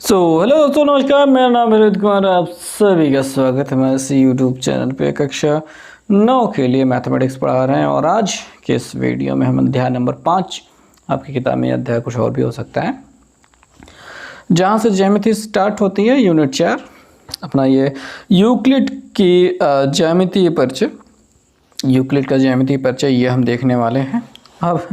Hello दोस्तों, नमस्कार। मेरा नाम है रोहित कुमार। आप सभी का स्वागत है हमारे इस यूट्यूब चैनल पे। कक्षा 9 के लिए मैथमेटिक्स पढ़ा रहे हैं और आज के इस वीडियो में हम अध्याय नंबर 5, आपकी किताब में अध्याय कुछ और भी हो सकता है, जहाँ से ज्यामिति स्टार्ट होती है। यूनिट 4 अपना ये यूक्लिड की ज्यामितीय परिचय, यूक्लिड का ज्यामितीय परिचय ये हम देखने वाले हैं। अब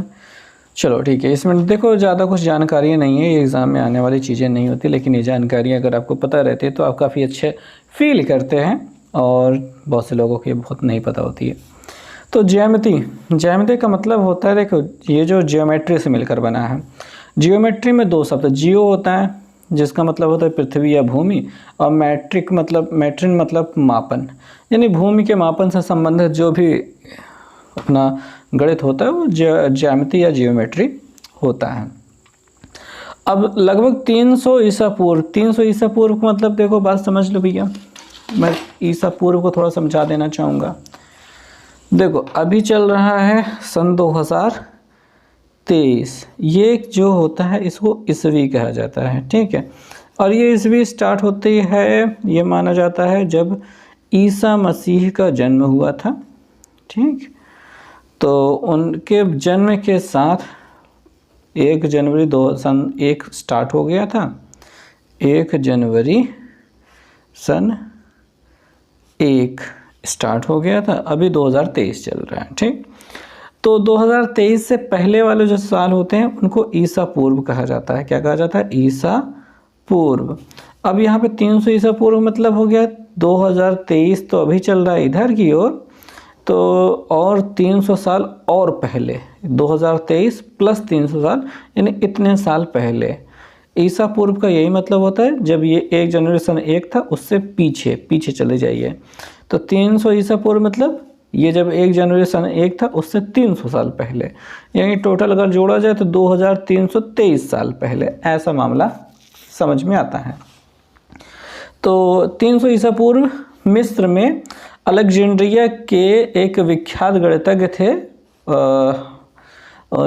चलो ठीक है, इसमें देखो ज़्यादा कुछ जानकारियाँ नहीं है, ये एग्ज़ाम में आने वाली चीज़ें नहीं होती, लेकिन ये जानकारियाँ अगर आपको पता रहती है तो आप काफ़ी अच्छे फील करते हैं और बहुत से लोगों को ये बहुत नहीं पता होती है। तो ज्यामिति का मतलब होता है, देखो ये जो जियोमेट्री से मिलकर बना है। जियोमेट्री में दो शब्द, जियो होता है जिसका मतलब होता है पृथ्वी या भूमि, और मैट्रिन मतलब मापन, यानी भूमि के मापन से संबंधित जो भी अपना गणित होता है वो ज्यामिति या जियोमेट्री होता है। अब लगभग 300 ईसा पूर्व, 300 ईसा पूर्व का मतलब देखो, बात समझ लो भैया। मैं ईसा पूर्व को थोड़ा समझा देना चाहूँगा। देखो अभी चल रहा है सन 2023, ये जो होता है इसको ईसवी कहा जाता है, ठीक है। और ये ईसवी स्टार्ट होती है, ये माना जाता है जब ईसा मसीह का जन्म हुआ था, ठीक। तो उनके जन्म के साथ 1 जनवरी 2001 स्टार्ट हो गया था। 1 जनवरी सन 1 स्टार्ट हो गया था, अभी 2023 चल रहा है, ठीक। तो 2023 से पहले वाले जो साल होते हैं उनको ईसा पूर्व कहा जाता है। क्या कहा जाता है? ईसा पूर्व। अब यहाँ पे 300 ईसा पूर्व मतलब हो गया 2023, तो अभी चल रहा है इधर की ओर, तो और 300 साल और पहले, 2023 प्लस 300 साल, यानी इतने साल पहले। ईसा पूर्व का यही मतलब होता है, जब ये 1 जनवरी सन 1 था उससे पीछे चले जाइए। तो 300 ईसा पूर्व मतलब ये जब 1 जनवरी सन 1 था उससे 300 साल पहले, यानी टोटल अगर जोड़ा जाए तो 2323 साल पहले, ऐसा मामला समझ में आता है। तो 300 ईसा पूर्व मिस्र में अलेक्जेंड्रिया के एक विख्यात गणितज्ञ थे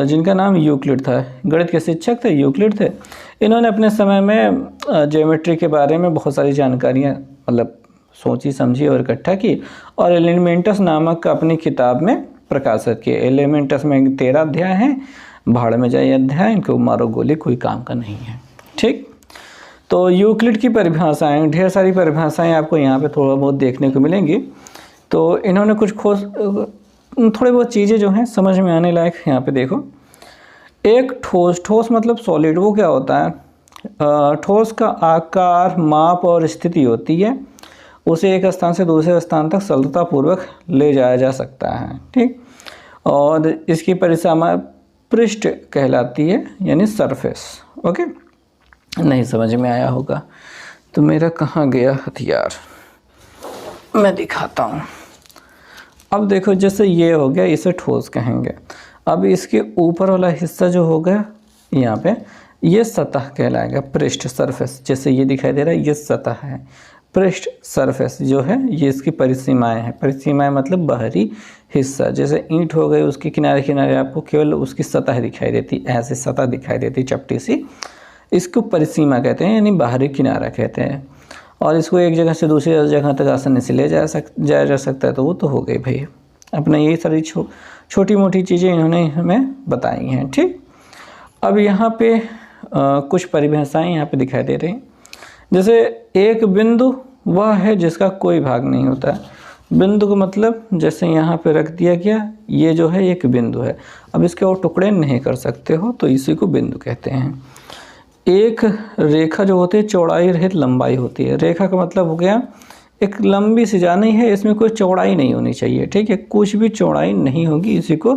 जिनका नाम यूक्लिड था। गणित के शिक्षक थे, यूक्लिड थे। इन्होंने अपने समय में ज्योमेट्री के बारे में बहुत सारी जानकारियाँ मतलब सोची समझी और इकट्ठा की, और एलिमेंटस नामक अपनी किताब में प्रकाशित किए। एलिमेंटस में 13 अध्याय हैं, भाड़ में जाए अध्याय, इनको मारो गोली, कोई काम का नहीं है, ठीक। तो यूक्लिड की परिभाषाएं, ढेर सारी परिभाषाएं आपको यहाँ पे थोड़ा बहुत देखने को मिलेंगी। तो इन्होंने कुछ थोड़े बहुत चीज़ें जो हैं समझ में आने लायक यहाँ पे देखो। एक ठोस मतलब सॉलिड, वो क्या होता है? ठोस का आकार, माप और स्थिति होती है, उसे एक स्थान से दूसरे स्थान तक सरलतापूर्वक ले जाया जा सकता है, ठीक। और इसकी परिसीमा पृष्ठ कहलाती है, यानी सरफेस। ओके, नहीं समझ में आया होगा तो मेरा कहाँ गया हथियार, मैं दिखाता हूँ। अब देखो, जैसे ये हो गया, इसे ठोस कहेंगे। अब इसके ऊपर वाला हिस्सा जो होगा यहाँ पे, ये सतह कहलाएगा, पृष्ठ, सरफेस। जैसे ये दिखाई दे रहा है, ये सतह है। पृष्ठ, सरफेस जो है, ये इसकी परिसीमाएं हैं। परिसीमाएं मतलब बाहरी हिस्सा। जैसे ईंट हो गई, उसके किनारे किनारे आपको केवल उसकी सतह दिखाई देती, ऐसे सतह दिखाई देती चपटी सी, इसको परिसीमा कहते हैं, यानी बाहरी किनारा कहते हैं। और इसको एक जगह से दूसरी जगह तक आसानी से ले जाया जा सकता है। तो वो तो हो गई भाई, अपना यही सारी छोटी मोटी चीज़ें इन्होंने हमें बताई हैं, ठीक। अब यहाँ पे कुछ परिभाषाएं यहाँ पे दिखाई दे रही हैं। जैसे एक बिंदु वह है जिसका कोई भाग नहीं होता है। बिंदु का मतलब जैसे यहाँ पे रख दिया गया, ये जो है एक बिंदु है, अब इसके और टुकड़े नहीं कर सकते हो, तो इसी को बिंदु कहते हैं। एक रेखा जो होती है चौड़ाई रहित लंबाई होती है। रेखा का मतलब हो गया एक लंबी सी जानी है, इसमें कोई चौड़ाई नहीं होनी चाहिए, ठीक है, कुछ भी चौड़ाई नहीं होगी, इसी को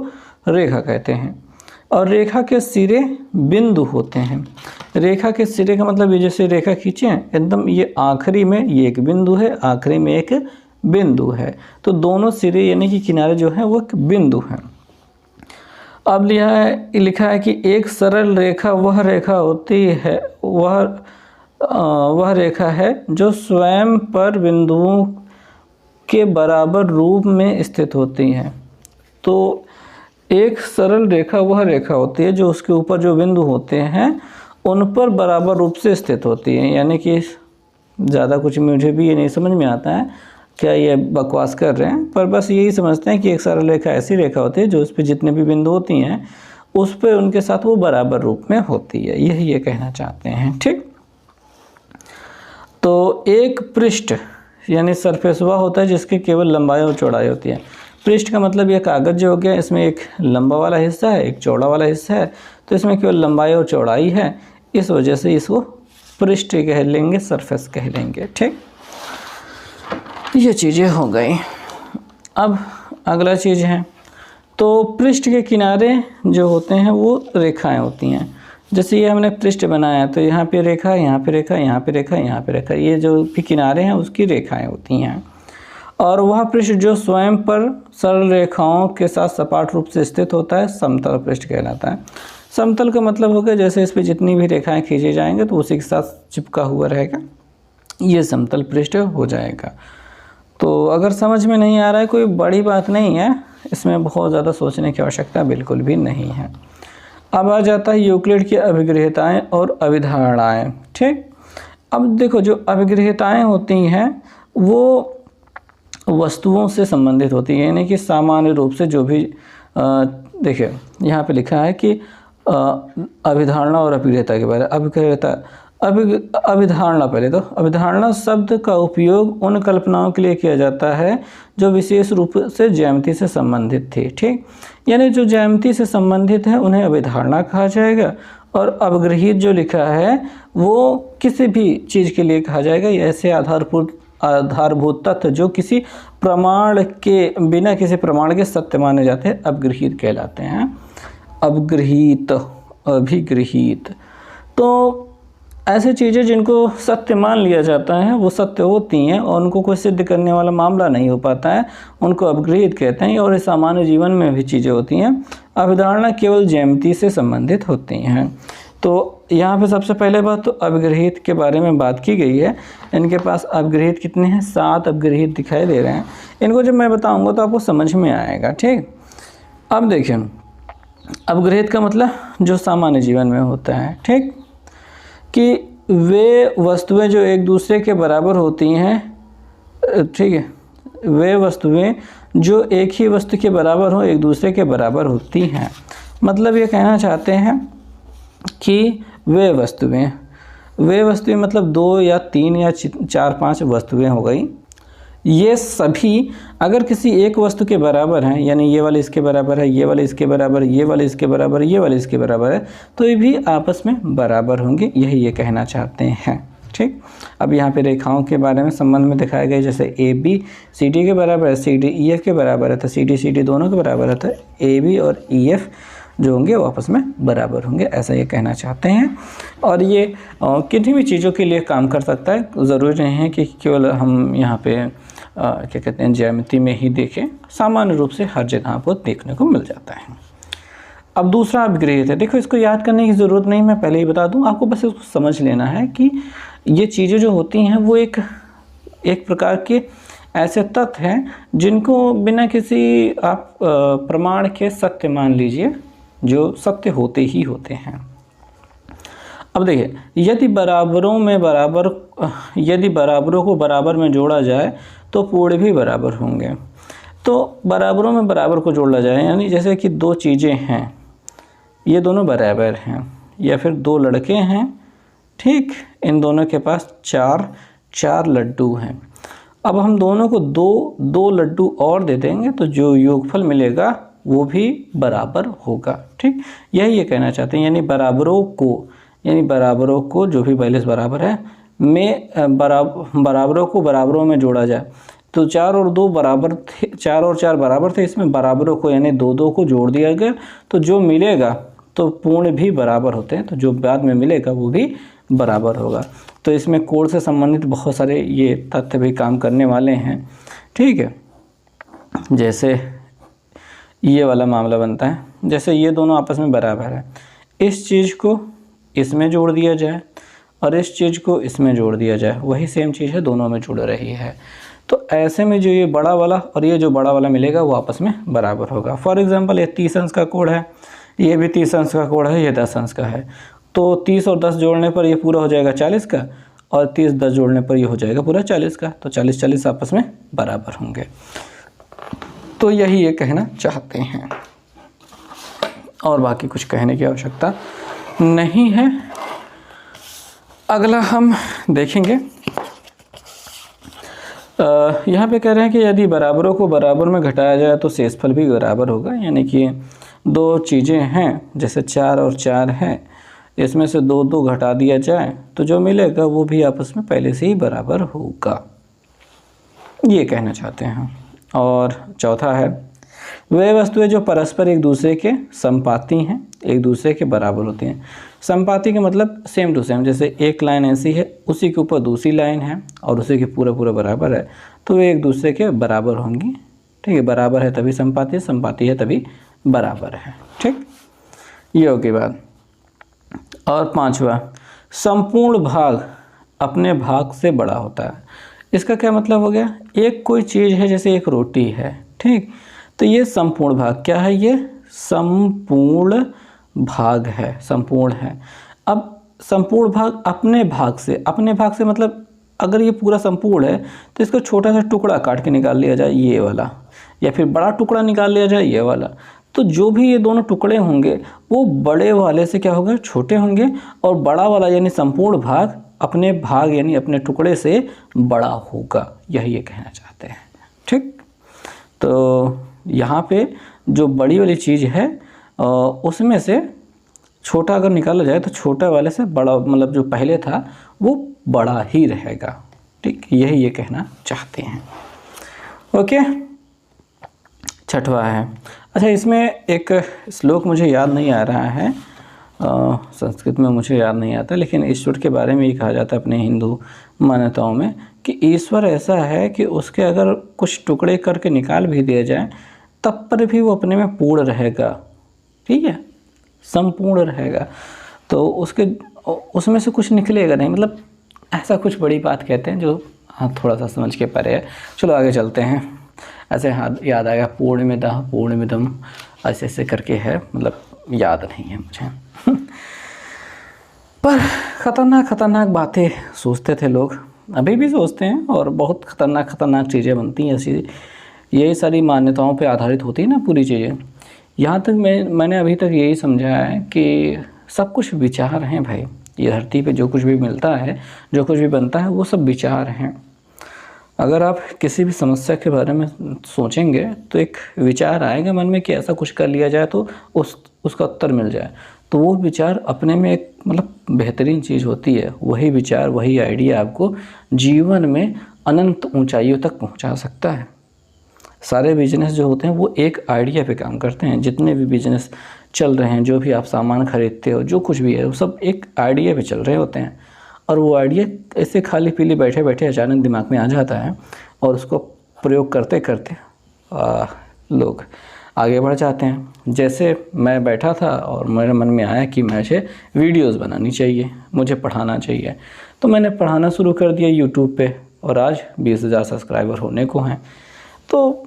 रेखा कहते हैं। और रेखा के सिरे बिंदु होते हैं। रेखा के सिरे का मतलब ये जैसे रेखा खींचे हैं एकदम, ये आखिरी में ये एक बिंदु है, आखिरी में एक बिंदु है, तो दोनों सिरे यानी कि किनारे जो हैं वो एक बिंदु हैं। अब लिखा है कि एक सरल रेखा वह रेखा होती है, वह रेखा है जो स्वयं पर बिंदुओं के बराबर रूप में स्थित होती है। तो एक सरल रेखा वह रेखा होती है जो उसके ऊपर जो बिंदु होते हैं उन पर बराबर रूप से स्थित होती है। यानी कि ज़्यादा कुछ मुझे भी ये नहीं समझ में आता है क्या ये बकवास कर रहे हैं, पर बस यही समझते हैं कि एक सरल रेखा ऐसी रेखा होती है जो उस पर जितने भी बिंदु होती हैं उस पर उनके साथ वो बराबर रूप में होती है, यही ये कहना चाहते हैं। ठीक, तो एक पृष्ठ यानी सरफेस वह होता है जिसकी केवल लंबाई और चौड़ाई होती है। पृष्ठ का मतलब यह कागज़ जो हो गया, इसमें एक लंबा वाला हिस्सा है, एक चौड़ा वाला हिस्सा है, तो इसमें केवल लंबाई और चौड़ाई है, इस वजह से इसको पृष्ठ कह लेंगे, सरफेस कह लेंगे। ठीक, ये चीज़ें हो गई। अब अगला चीज़ है, तो पृष्ठ के किनारे जो होते हैं वो रेखाएं होती हैं। जैसे ये हमने पृष्ठ बनाया तो यहाँ पे रेखा, यहाँ पे रेखा, यहाँ पे रेखा, यहाँ पे रेखा, ये जो भी किनारे हैं उसकी रेखाएं होती हैं। और वह पृष्ठ जो स्वयं पर सरल रेखाओं के साथ सपाट रूप से स्थित होता है समतल पृष्ठ कहलाता है। समतल का मतलब हो गया जैसे इस पर जितनी भी रेखाएं खींची जाएंगे तो उसी के साथ चिपका हुआ रहेगा, ये समतल पृष्ठ हो जाएगा। तो अगर समझ में नहीं आ रहा है कोई बड़ी बात नहीं है, इसमें बहुत ज़्यादा सोचने की आवश्यकता बिल्कुल भी नहीं है। अब आ जाता है यूक्लिड की अभिगृहीताएँ और अभिधारणाएँ। ठीक, अब देखो जो अभिगृहीताएँ होती हैं वो वस्तुओं से संबंधित होती है, यानी कि सामान्य रूप से जो भी देखिए यहाँ पे लिखा है कि अभिधारणा और अभिगृहीता के बारे में। अभिधारणा, पहले तो अभिधारणा शब्द का उपयोग उन कल्पनाओं के लिए किया जाता है जो विशेष रूप से ज्यामिति से संबंधित थी। ठीक, यानी जो ज्यामिति से संबंधित है उन्हें अभिधारणा कहा जाएगा, और अभिगृहीत जो लिखा है वो किसी भी चीज़ के लिए कहा जाएगा। ऐसे आधारभूत तथ्य जो किसी प्रमाण के बिना किसी प्रमाण के सत्य माने जाते हैं अभिगृहीत कहलाते हैं। अभिगृहीत, अभिगृहीत, तो ऐसी चीज़ें जिनको सत्य मान लिया जाता है वो सत्य होती हैं और उनको कोई सिद्ध करने वाला मामला नहीं हो पाता है, उनको अभिगृहीत कहते हैं। और सामान्य जीवन में भी चीज़ें होती हैं। अभिधारणा केवल ज्यामिति से संबंधित होती हैं। तो यहाँ पे सबसे पहले बात तो अभिगृहीत के बारे में बात की गई है। इनके पास अभिगृहीत कितने हैं? 7 अभिगृहीत दिखाई दे रहे हैं। इनको जब मैं बताऊँगा तो आपको समझ में आएगा। ठीक, अब देखिए अभिगृहीत का मतलब जो सामान्य जीवन में होता है। ठीक, कि वे वस्तुएं जो एक दूसरे के बराबर होती हैं, ठीक है, वे वस्तुएं जो एक ही वस्तु के बराबर हो एक दूसरे के बराबर होती हैं। मतलब ये कहना चाहते हैं कि वे वस्तुएं मतलब 2 या 3 या 4-5 वस्तुएं हो गई, ये सभी अगर किसी एक वस्तु के बराबर हैं, यानी ये वाले इसके बराबर है, ये वाले इसके बराबर, ये वाले इसके बराबर, ये वाले इसके बराबर है, तो ये भी आपस में बराबर होंगे, यही ये कहना चाहते हैं। ठीक, अब यहाँ पे रेखाओं के बारे में संबंध में दिखाया गया, जैसे ए बी सी डी के बराबर है, सी डी ई एफ के बराबर है, तो सी डी दोनों के बराबर है, तो ए बी और ई एफ जो होंगे वो आपस में बराबर होंगे, ऐसा ये कहना चाहते हैं। और ये किन्हीं भी चीज़ों के लिए काम कर सकता है, ज़रूरी नहीं है कि केवल हम यहाँ पे क्या कहते हैं ज्यामिति में ही देखें, सामान्य रूप से हर जगह आपको देखने को मिल जाता है। अब दूसरा अभिगृहीत है। देखो इसको याद करने की ज़रूरत नहीं, मैं पहले ही बता दूं, आपको बस इसको समझ लेना है कि ये चीज़ें जो होती हैं वो एक प्रकार के ऐसे तथ्य हैं जिनको बिना किसी आप प्रमाण के सत्य मान लीजिए, जो सत्य होते ही होते हैं। अब देखिए यदि बराबरों को बराबर में जोड़ा जाए तो पूर्ण भी बराबर होंगे। तो बराबरों में बराबर को जोड़ा जाए, यानी जैसे कि 2 चीज़ें हैं, ये दोनों बराबर हैं, या फिर 2 लड़के हैं, ठीक, इन दोनों के पास 4 लड्डू हैं। अब हम दोनों को 2 लड्डू और दे देंगे तो जो योगफल मिलेगा वो भी बराबर होगा। ठीक, यही ये कहना चाहते हैं, यानी बराबरों को जो भी वैल्यूज बराबर है में बराबरों को बराबरों में जोड़ा जाए तो 4 और 2 बराबर थे, 4 और 4 बराबर थे, इसमें बराबरों को यानी 2 को जोड़ दिया गया तो जो मिलेगा तो पूर्ण भी बराबर होते हैं, तो जो बाद में मिलेगा वो भी बराबर होगा। तो इसमें कोड से संबंधित बहुत सारे ये तथ्य भी काम करने वाले हैं। ठीक है, जैसे ये वाला मामला बनता है, जैसे ये दोनों आपस में बराबर है, इस चीज़ को इसमें जोड़ दिया जाए और इस चीज़ को इसमें जोड़ दिया जाए, वही सेम चीज़ है, दोनों में जुड़ रही है। तो ऐसे में जो ये बड़ा वाला और ये जो बड़ा वाला मिलेगा वो आपस में बराबर होगा। फॉर एग्जांपल ये 30 अंश का कोड है, ये भी 30 अंश का कोड है, ये 10 अंश का है। तो 30 और 10 जोड़ने पर ये पूरा हो जाएगा 40 का, और 30 10 जोड़ने पर ये हो जाएगा पूरा 40 का। तो 40 40 आपस में बराबर होंगे। तो यही ये कहना चाहते हैं, और बाकी कुछ कहने की आवश्यकता नहीं है। अगला हम देखेंगे, यहाँ पे कह रहे हैं कि यदि बराबरों को बराबर में घटाया जाए तो शेषफल भी बराबर होगा। यानी कि दो चीज़ें हैं, जैसे 4 और 4 हैं, इसमें से 2 2 घटा दिया जाए तो जो मिलेगा वो भी आपस में पहले से ही बराबर होगा, ये कहना चाहते हैं। और चौथा है, वे वस्तुएं जो परस्पर एक दूसरे के संपाती हैं, एक दूसरे के बराबर होती हैं। संपाती का मतलब सेम टू सेम, जैसे एक लाइन ऐसी है, उसी के ऊपर दूसरी लाइन है और उसी के पूरा पूरा बराबर है, तो वे एक दूसरे के बराबर होंगी। ठीक है, बराबर है तभी संपाती है, संपाती है तभी बराबर है। ठीक, ये होगी बात। और पांचवा, संपूर्ण भाग अपने भाग से बड़ा होता है। इसका क्या मतलब हो गया, एक कोई चीज़ है, जैसे एक रोटी है, ठीक, तो ये संपूर्ण भाग क्या है, ये संपूर्ण भाग है, संपूर्ण है। अब संपूर्ण भाग अपने भाग से मतलब अगर ये पूरा संपूर्ण है तो इसका छोटा सा टुकड़ा काट के निकाल लिया जाए, ये वाला, या फिर बड़ा टुकड़ा निकाल लिया जाए, ये वाला, तो जो भी ये दोनों टुकड़े होंगे वो बड़े वाले से क्या होगा, छोटे होंगे, और बड़ा वाला यानी संपूर्ण भाग अपने भाग यानी अपने टुकड़े से बड़ा होगा। यही ये कहना चाहते हैं। ठीक, तो यहाँ पे जो बड़ी वाली चीज़ है उसमें से छोटा अगर निकाला जाए तो छोटा वाले से बड़ा, मतलब जो पहले था वो बड़ा ही रहेगा। ठीक, यही ये कहना चाहते हैं। ओके, छठवा है, अच्छा इसमें एक श्लोक मुझे याद नहीं आ रहा है, संस्कृत में मुझे याद नहीं आता, लेकिन ईश्वर के बारे में ये कहा जाता है अपने हिंदू मान्यताओं में कि ईश्वर ऐसा है कि उसके अगर कुछ टुकड़े करके निकाल भी दिया जाए तब पर भी वो अपने में पूर्ण रहेगा। ठीक है, संपूर्ण रहेगा, तो उसमें से कुछ निकलेगा नहीं, मतलब ऐसा कुछ बड़ी बात कहते हैं जो हाँ थोड़ा सा समझ के परे है। चलो आगे चलते हैं। ऐसे याद आएगा, पूर्णमिदः पूर्णमिदम्, ऐसे ऐसे करके है, मतलब याद नहीं है मुझे पर खतरनाक बातें सोचते थे लोग, अभी भी सोचते हैं, और बहुत खतरनाक चीज़ें बनती हैं ऐसी। यही सारी मान्यताओं पे आधारित होती है ना पूरी चीज़ें। यहाँ तक मैंने अभी तक यही समझा है कि सब कुछ विचार हैं भाई। ये धरती पे जो कुछ भी मिलता है, जो कुछ भी बनता है, वो सब विचार हैं। अगर आप किसी भी समस्या के बारे में सोचेंगे तो एक विचार आएगा मन में कि ऐसा कुछ कर लिया जाए तो उसका उत्तर मिल जाए, तो वो विचार अपने में एक मतलब बेहतरीन चीज़ होती है। वही विचार, वही आइडिया आपको जीवन में अनंत ऊंचाइयों तक पहुंचा सकता है। सारे बिजनेस जो होते हैं वो एक आइडिया पे काम करते हैं। जितने भी बिजनेस चल रहे हैं, जो भी आप सामान खरीदते हो, जो कुछ भी है, वो सब एक आइडिया पे चल रहे होते हैं। और वो आइडिया ऐसे खाली पीली बैठे बैठे अचानक दिमाग में आ जाता है, और उसको प्रयोग करते करते लोग आगे बढ़ जाते हैं। जैसे मैं बैठा था और मेरे मन में आया कि मुझे वीडियोस बनानी चाहिए, मुझे पढ़ाना चाहिए, तो मैंने पढ़ाना शुरू कर दिया यूट्यूब पे, और आज 20,000 सब्सक्राइबर होने को हैं। तो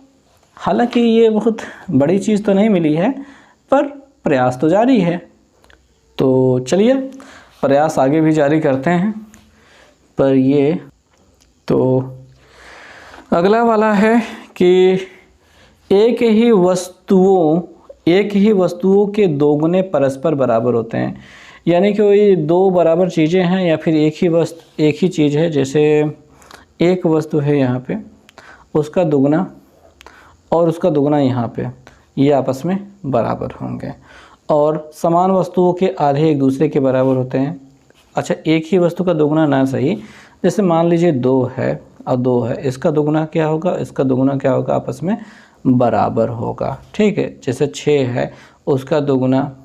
हालांकि ये बहुत बड़ी चीज़ तो नहीं मिली है, पर प्रयास तो जारी है। तो चलिए प्रयास आगे भी जारी करते हैं। पर ये तो अगला वाला है कि एक ही वस्तुओं के दोगुने परस्पर बराबर होते हैं। यानी कि वही दो बराबर चीज़ें हैं, या फिर एक ही चीज़ है, जैसे एक वस्तु है यहाँ पे, उसका दुगना और उसका दुगना यहाँ पे, ये आपस में बराबर होंगे। और समान वस्तुओं के आधे एक दूसरे के बराबर होते हैं। अच्छा, एक ही वस्तु का दुगना ना सही, जैसे मान लीजिए 2 है और 2 है, इसका दुगना क्या होगा, इसका दुगना क्या होगा, आपस में बराबर होगा। ठीक है, जैसे 6 है उसका दुगना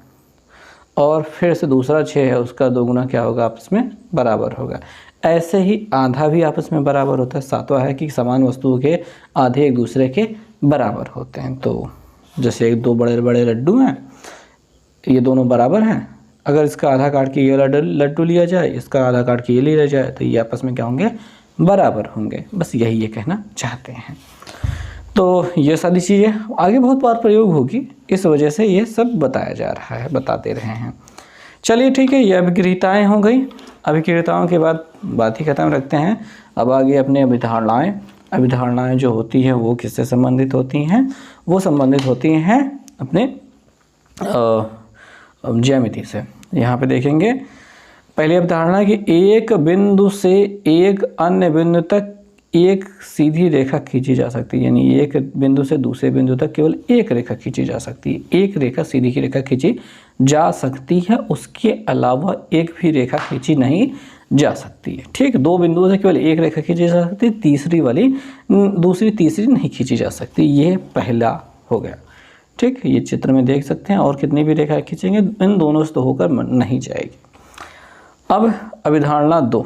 और फिर से दूसरा 6 है उसका दुगना क्या होगा, आपस में बराबर होगा। ऐसे ही आधा भी आपस में बराबर होता है। सातवां है कि समान वस्तुओं के आधे एक दूसरे के बराबर होते हैं। तो जैसे एक 2 बड़े बड़े लड्डू हैं, ये दोनों बराबर हैं, अगर इसका आधा काट के ये लड्डू लिया जाए, इसका आधा काट के ये लिया जाए, तो ये आपस में क्या होंगे, बराबर होंगे। बस यही ये कहना चाहते हैं। तो ये सारी चीज़ें आगे बहुत बार प्रयोग होगी, इस वजह से ये सब बताया जा रहा है, बताते रहे हैं। चलिए ठीक है, ये अभिक्रियताएँ हो गई। अभिक्रियताओं के बाद बात ही ख़त्म रखते हैं। अब आगे अपने अभिधारणाएँ। अभिधारणाएँ जो होती हैं वो किससे संबंधित होती हैं? वो संबंधित होती हैं अपने ज्यामिति से। यहाँ पे देखेंगे पहली अवधारणा कि एक बिंदु से एक अन्य बिंदु तक एक सीधी रेखा खींची जा सकती है, यानी एक बिंदु से दूसरे बिंदु तक केवल एक रेखा खींची जा सकती है। एक रेखा सीधी की रेखा खींची जा सकती है, उसके अलावा एक भी रेखा खींची नहीं जा सकती है। ठीक, दो बिंदुओं से केवल एक रेखा खींची जा सकती है, तीसरी वाली दूसरी तीसरी नहीं खींची जा सकती। ये पहला हो गया। ठीक, ये चित्र में देख सकते हैं। और कितनी भी रेखा खींचेंगे इन दोनों से तो होकर नहीं जाएगी। अब अभिधारणा 2,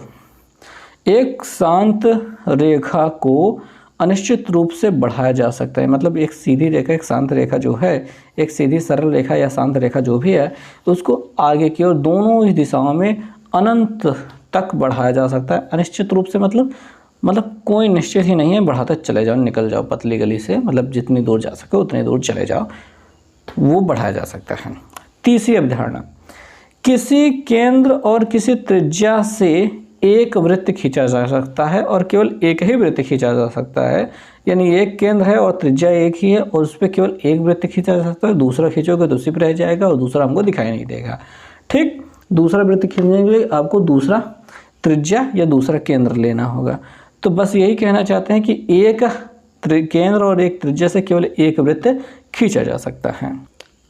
एक शांत रेखा को अनिश्चित रूप से बढ़ाया जा सकता है। मतलब एक सीधी रेखा, एक शांत रेखा जो है, एक सीधी सरल रेखा या शांत रेखा जो भी है, उसको आगे की ओर दोनों ही दिशाओं में अनंत तक बढ़ाया जा सकता है। अनिश्चित रूप से मतलब कोई निश्चित ही नहीं है, बढ़ाते चले जाओ, निकल जाओ पतली गली से, मतलब जितनी दूर जा सके उतनी दूर चले जाओ, वो बढ़ाया जा सकता है। तीसरी अवधारणा, किसी केंद्र और किसी त्रिज्या से एक वृत्त खींचा जा सकता है और केवल एक ही वृत्त खींचा जा सकता है। यानी एक केंद्र है और त्रिज्या एक ही है और उस पर केवल एक वृत्त खींचा जा सकता है। दूसरा खींचोगे तो उसी पर रह जाएगा और दूसरा हमको दिखाई नहीं देगा। ठीक, दूसरा वृत्त खींचने के लिए आपको दूसरा त्रिज्या या दूसरा केंद्र लेना होगा। तो बस यही कहना चाहते हैं कि एक केंद्र और एक त्रिज्या से केवल एक वृत्त खींचा जा सकता है।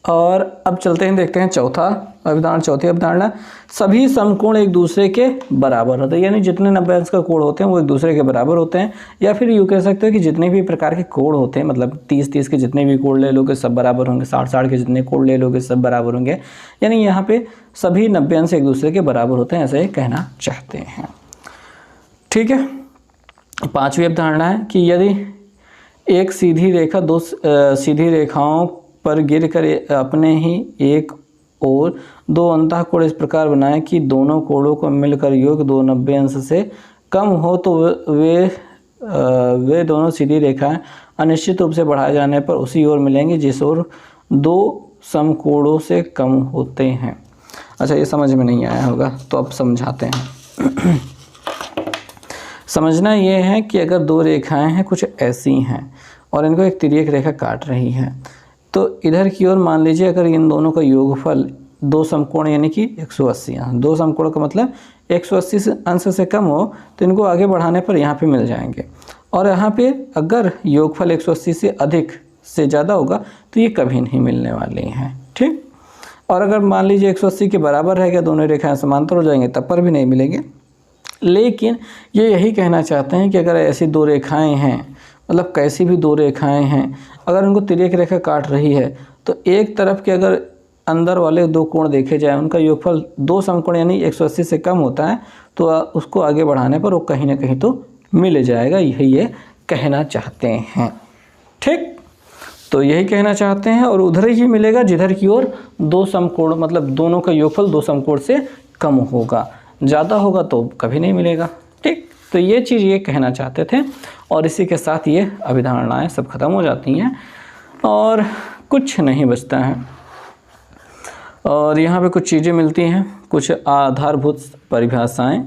और अब चलते हैं, देखते हैं चौथी अवधारणा, सभी समकोण एक दूसरे के बराबर होते हैं। यानी जितने 90 अंश का कोण होते हैं वो एक दूसरे के बराबर होते हैं। या फिर यूँ कह सकते हो कि जितने भी प्रकार के कोण होते हैं, मतलब 30-30 के जितने भी कोण ले लोगे सब बराबर होंगे, 60-60 के जितने कोण ले लोगे सब बराबर होंगे। यानी यहाँ पे सभी 90 अंश एक दूसरे के बराबर होते हैं, ऐसे कहना चाहते हैं। ठीक है, पांचवी अवधारणा है कि यदि एक सीधी रेखा दो सीधी रेखाओं पर गिरकर अपने ही एक और दो अंतःकोण इस प्रकार बनाए कि दोनों कोणों को मिलकर योग 2 90 अंश से कम हो, तो वे दोनों सीधी रेखाएं अनिश्चित रूप से बढ़ाए जाने पर उसी ओर मिलेंगी जिस ओर दो समकोणों से कम होते हैं। अच्छा, ये समझ में नहीं आया होगा तो अब समझाते हैं। समझना ये है कि अगर दो रेखाएं हैं कुछ ऐसी हैं और इनको एक तिर्यक रेखा काट रही है, तो इधर की ओर मान लीजिए अगर इन दोनों का योगफल दो समकोण यानी कि 180, दो समकोण का मतलब 180 अंश से कम हो तो इनको आगे बढ़ाने पर यहाँ पे मिल जाएंगे। और यहाँ पे अगर योगफल 180 से अधिक से ज़्यादा होगा तो ये कभी नहीं मिलने वाले हैं। ठीक, और अगर मान लीजिए 180 के बराबर है, क्या दोनों रेखाएं समांतर हो जाएंगे, तब पर भी नहीं मिलेंगे। लेकिन ये यही कहना चाहते हैं कि अगर ऐसी दो रेखाएं हैं, मतलब कैसी भी दो रेखाएं हैं, अगर उनको तिर्यक रेखा काट रही है तो एक तरफ के अगर अंदर वाले दो कोण देखे जाए, उनका योगफल दो समकोण यानी 180 से कम होता है, तो उसको आगे बढ़ाने पर वो कहीं ना कहीं तो मिल जाएगा। यही ये कहना चाहते हैं। ठीक, तो यही कहना चाहते हैं। और उधर ही मिलेगा जिधर की ओर दो समकोण, मतलब दोनों का योगफल दो समकोण से कम होगा, ज़्यादा होगा तो कभी नहीं मिलेगा। ठीक, तो ये चीज़ ये कहना चाहते थे। और इसी के साथ ये अभिधारणाएं सब खत्म हो जाती हैं और कुछ नहीं बचता है। और यहाँ पे कुछ चीज़ें मिलती हैं, कुछ आधारभूत परिभाषाएं,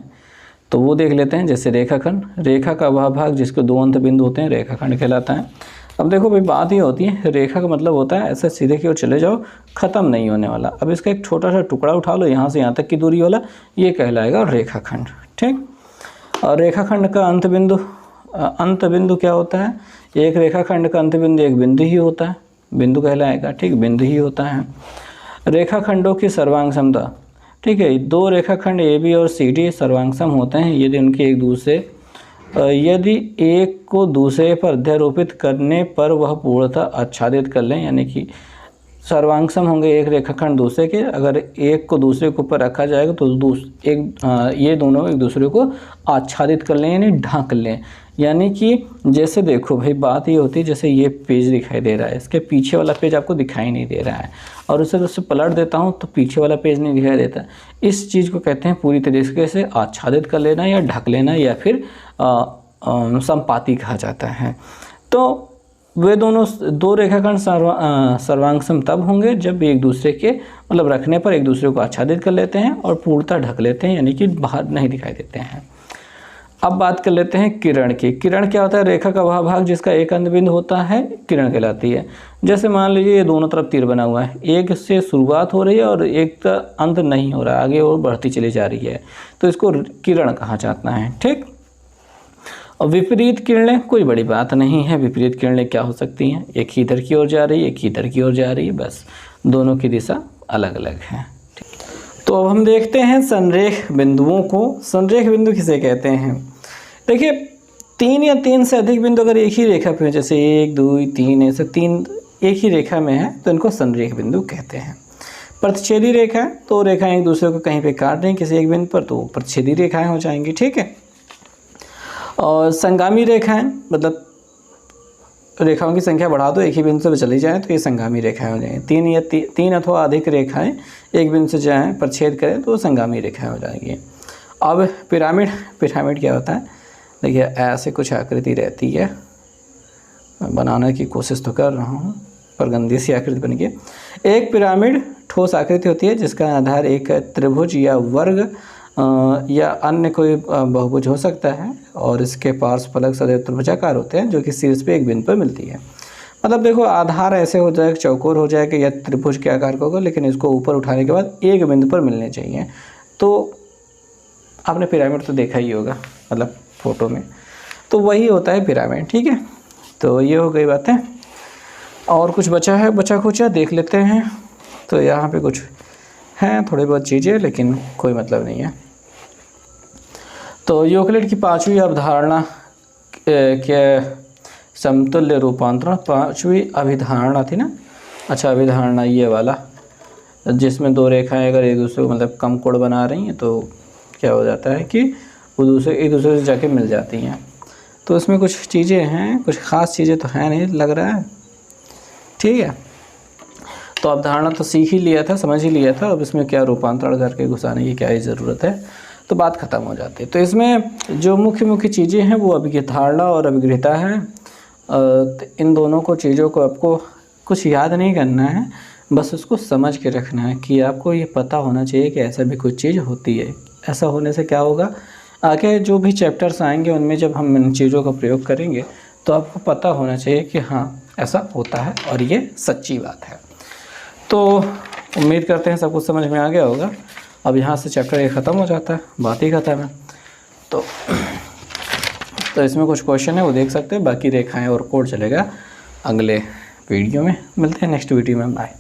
तो वो देख लेते हैं। जैसे रेखाखंड, रेखा का वह भाग जिसके दो अंत बिंदु होते हैं रेखाखंड कहलाता है। अब देखो भाई, बात ये होती है, रेखा का मतलब होता है ऐसे सीधे की ओर चले जाओ, ख़त्म नहीं होने वाला। अब इसका एक छोटा सा टुकड़ा उठा लो, यहाँ से यहाँ तक की दूरी वाला, ये कहलाएगा रेखाखंड। ठीक, और रेखाखंड का अंत बिंदु क्या होता है? एक रेखाखंड का अंत बिंदु एक बिंदु ही होता है, बिंदु कहलाएगा। ठीक, बिंदु ही होता है। रेखाखंडों की सर्वांग समता, ठीक है, दो रेखाखंड AB और CD सर्वांग सम होते हैं यदि उनके यदि एक को दूसरे पर अध्यारोपित करने पर वह पूर्णतः आच्छादित कर लें, यानी कि सर्वांगसम होंगे एक रेखाखंड दूसरे के। अगर एक को दूसरे के ऊपर रखा जाएगा तो ये दोनों एक दूसरे को आच्छादित कर लें यानी ढक लें। यानी कि जैसे देखो भाई, बात ये होती है, जैसे ये पेज दिखाई दे रहा है, इसके पीछे वाला पेज आपको दिखाई नहीं दे रहा है और उसे पलट देता हूँ तो पीछे वाला पेज नहीं दिखाई देता। इस चीज़ को कहते हैं पूरी तरीके से आच्छादित कर लेना या ढक लेना, या फिर संपाती कहा जाता है। तो वे दोनों दो रेखाखंड सर्वांग तब होंगे जब एक दूसरे के मतलब रखने पर एक दूसरे को आच्छादित कर लेते हैं और पूर्णतः ढक लेते हैं, यानी कि बाहर नहीं दिखाई देते हैं। अब बात कर लेते हैं किरण की। किरण क्या होता है? रेखा का वह भाग जिसका एक अंत बिंदु होता है किरण कहलाती है। जैसे मान लीजिए ये दोनों तरफ तीर बना हुआ है, एक से शुरुआत हो रही है और एक का अंत नहीं हो रहा, आगे और बढ़ती चली जा रही है, तो इसको किरण कहा जाता है। ठीक। और विपरीत किरणें कोई बड़ी बात नहीं है। विपरीत किरणें क्या हो सकती हैं? एक ही इधर की ओर जा रही है, एक ही इधर की ओर जा रही है, बस दोनों की दिशा अलग अलग है। तो अब हम देखते हैं संरेख बिंदुओं को। संरेख बिंदु किसे कहते हैं? देखिए, तीन या तीन से अधिक बिंदु अगर एक ही रेखा पे, जैसे 1 2 3 ऐसे तीन एक ही रेखा में है, तो इनको संरेख बिंदु कहते हैं। प्रतिच्छेदी रेखा, तो रेखाएं एक दूसरे को कहीं पे काट रही किसी एक बिंदु पर, तो प्रतिच्छेदी रेखाएं हो जाएंगी। ठीक है। और संगामी रेखाएं, मतलब रेखाओं की संख्या बढ़ा दो, एक ही बिंदु से चली जाए तो ये संगामी रेखाएं हो जाएंगी। तीन अथवा अधिक रेखाएं एक बिंदु से जाएँ पर छेद करें तो संगामी रेखाएं हो जाएंगी। अब पिरामिड क्या होता है? देखिए, ऐसे कुछ आकृति रहती है, मैं बनाने की कोशिश तो कर रहा हूँ पर गंदी सी आकृति बन गई। एक पिरामिड ठोस आकृति होती है जिसका आधार एक त्रिभुज या वर्ग या अन्य कोई बहुभुज हो सकता है, और इसके पार्श्व फलक सदैव त्रिभुजाकार होते हैं जो कि शीर्ष पे एक बिंदु पर मिलती है। मतलब देखो, आधार ऐसे हो जाएगा, चौकोर हो जाएगा या त्रिभुज के आकार का होगा, लेकिन इसको ऊपर उठाने के बाद एक बिंदु पर मिलने चाहिए। तो आपने पिरामिड तो देखा ही होगा, मतलब फोटो में, तो वही होता है पिरामिड। ठीक है। तो ये हो गई बातें, और कुछ बचा है, बचा खुचा देख लेते हैं। तो यहाँ पे कुछ हैं थोड़ी बहुत चीज़ें, लेकिन कोई मतलब नहीं है। तो यूक्लिड की पांचवी अवधारणा के समतुल्य रूपांतरण, पांचवी अभिधारणा थी ना? अच्छा, अभिधारणा ये वाला, जिसमें दो रेखाएं अगर एक दूसरे को मतलब कम कोण बना रही हैं तो क्या हो जाता है कि वो एक दूसरे से जाके मिल जाती हैं। तो इसमें कुछ चीज़ें हैं, कुछ ख़ास चीज़ें तो हैं नहीं लग रहा है। ठीक है। तो अवधारणा तो सीख ही लिया था, समझ ही लिया था, अब इसमें क्या रूपांतरण करके घुसाने की क्या ही ज़रूरत है, तो बात ख़त्म हो जाती है। तो इसमें जो मुख्य चीज़ें हैं वो अभिधारणा और अभिगृहीता है। इन दोनों को चीज़ों को आपको कुछ याद नहीं करना है, बस उसको समझ के रखना है कि आपको ये पता होना चाहिए कि ऐसा भी कुछ चीज़ होती है। ऐसा होने से क्या होगा, आगे जो भी चैप्टर्स आएंगे उनमें जब हम इन चीज़ों का प्रयोग करेंगे तो आपको पता होना चाहिए कि हाँ ऐसा होता है और ये सच्ची बात है। तो उम्मीद करते हैं सब कुछ समझ में आ गया होगा। अब यहाँ से चैप्टर 1 ख़त्म हो जाता है, बात ही ख़त्म है। तो इसमें कुछ क्वेश्चन है वो देख सकते हैं, बाकी रेखाएं और कोड चलेगा अगले वीडियो में। मिलते हैं नेक्स्ट वीडियो में, बाय।